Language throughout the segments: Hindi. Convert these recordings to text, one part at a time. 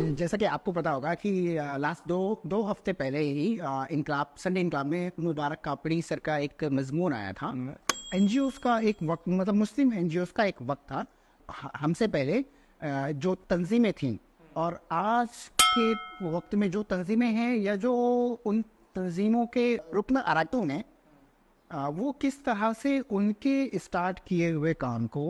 जैसा कि आपको पता होगा कि लास्ट दो हफ्ते पहले ही इनकलाब संडे इनकलाब में मुबारक कापड़ी सर का एक मजमून आया था। एनजीओस का एक वक्त, मतलब मुस्लिम एनजीओस का एक वक्त था हमसे पहले जो तंजीमें थीं और आज के वक्त में जो तंजीमें हैं या जो उन तंजीमों के रुकन अराकान हैं, वो किस तरह से उनके स्टार्ट किए हुए काम को,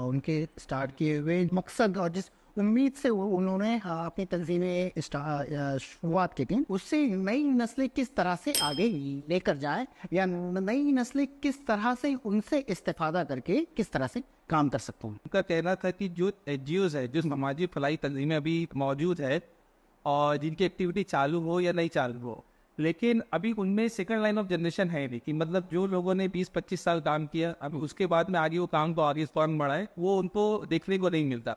उनके स्टार्ट किए हुए मकसद और जिस उम्मीद से वो उन्होंने अपनी तंजीमें शुरुआत की थी, उससे नई नस्लें किस तरह से आगे लेकर जाए या नई नस्लें किस तरह से उनसे इस्तेफादा करके किस तरह से काम कर सकते हैं। उनका कहना था कि जो एनजीओज है, जो समाजी फलाई तंजीमें अभी मौजूद है और जिनकी एक्टिविटी चालू हो या नहीं चालू हो, लेकिन अभी उनमें सेकंड लाइन ऑफ जनरेशन है नहीं, कि मतलब जो लोगों ने 20-25 साल काम किया, अब उसके बाद में आगे वो काम को आगे फॉर्म बढ़ाए, वो उनको देखने को नहीं मिलता।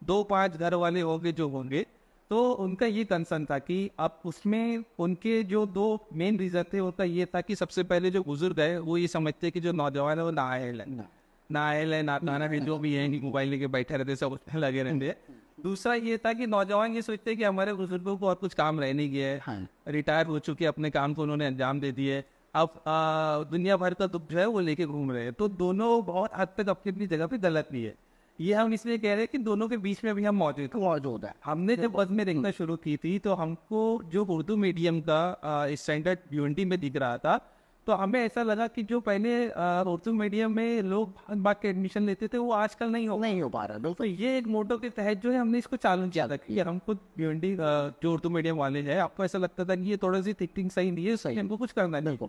2-5 घर वाले होंगे जो होंगे, तो उनका ये कंसर्न था कि अब उसमें उनके जो 2 मेन रीजन थे, उनका ये था कि सबसे पहले जो बुजुर्ग है वो ये समझते कि जो नौजवान है वो नाअहल है, ना खाना है, जो भी है मोबाइल लेके बैठे रहते, सब उसमें लगे रहते हैं। दूसरा ये था कि नौजवान ये सोचते हैं कि हमारे बुजुर्गों को और कुछ काम रह नहीं गया है, रिटायर हो चुके अपने काम को उन्होंने अंजाम दे दिए, अब दुनिया भर का दुख जो है वो लेके घूम रहे हैं। तो दोनों बहुत हद तक अपनी अपनी जगह पे गलत नहीं है। ये हम इसलिए कह रहे हैं कि दोनों के बीच में भी हम मौजूद है। हमने जब बस में देखना शुरू की थी तो हमको जो उर्दू मीडियम का स्टैंडर्ड यूनिटी में दिख रहा था, तो हमें ऐसा लगा कि जो पहले उर्दू मीडियम में लोग भाग के एडमिशन लेते थे वो आजकल नहीं हो पा रहा। तो ये एक मोटो के तहत जो है हमने इसको चालू किया था कि हम खुद यूनिटी जो उर्दू मीडियम वाले हैं, आपको ऐसा लगता था कि ये थोड़ा सी थिंकिंग सही नहीं है, सही हमको कुछ करना नहीं।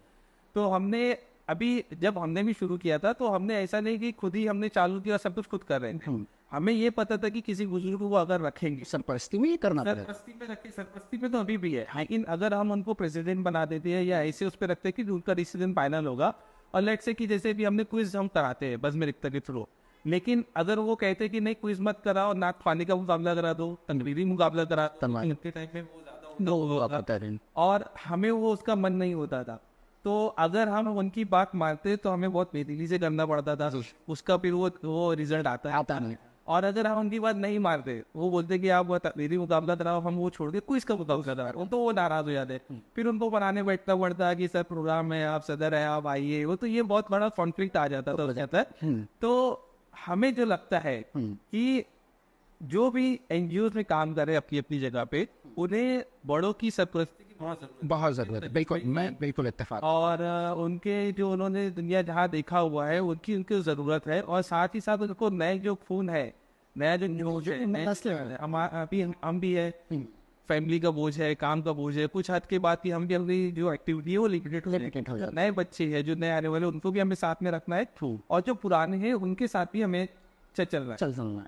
तो हमने अभी जब हमने भी शुरू किया था तो हमने ऐसा नहीं कि खुद ही हमने चालू किया सब कुछ खुद कर रहे हैं। हमें ये पता था कि किसी बुजुर्ग को अगर रखेंगे सरपरस्ती में ये करना पड़ेगा। सरपरस्ती में तो अभी भी है, लेकिन अगर हम उनको प्रेसिडेंट बना देते हैं या ऐसे उस पर रखते हैं कि उनका डिसीजन फाइनल होगा, और लेट से कि जैसे भी हमने क्विज हम कराते हैं बस में रिक्ता के थ्रू, लेकिन अगर वो कहते हैं कि नहीं क्विज मत कराओ, नाक खाने का मुकाबला करा दो, तनवीरी मुकाबला करा दो, के टाइम में वो ज्यादा और हमें वो उसका मन नहीं होता था। तो अगर हम उनकी बात मानते तो हमें बहुत बेदिली से करना पड़ता था, उसका फिर वो रिजल्ट आता नहीं। और अगर हम उनकी बात नहीं मानते, वो बोलते कि आप तकरीरी मुकाबला कराओ, हम वो छोड़ के क्विज का मुकाबला कराओ, तो वो नाराज हो जाते। फिर उनको बनाने बैठना पड़ता है कि सर प्रोग्राम है, आप सदर है, आप आइए, वो तो ये बहुत बड़ा कॉन्फ्लिक्ट आ जाता था। तो हमें जो लगता है कि जो भी एनजीओ में काम करे अपनी अपनी जगह पे, उन्हें बड़ों की सरपरस्ती की बहुत जरूरत है। बिल्कुल, मैं बिल्कुल इत्तेफाक। और उनके जो उन्होंने दुनिया जहाँ देखा हुआ है उनकी जरूरत है, और साथ ही साथ उनको नए जो खून है, नया जो हम भी है, फैमिली का बोझ है, काम का बोझ है, कुछ हद के बाद की हम भी अपनी जो एक्टिविटी है वो लिमिटेड हो जाए। नए बच्चे हैं जो नए आने वाले, उनको भी हमें साथ में रखना है, और जो पुराने हैं उनके साथ भी हमें चलना है।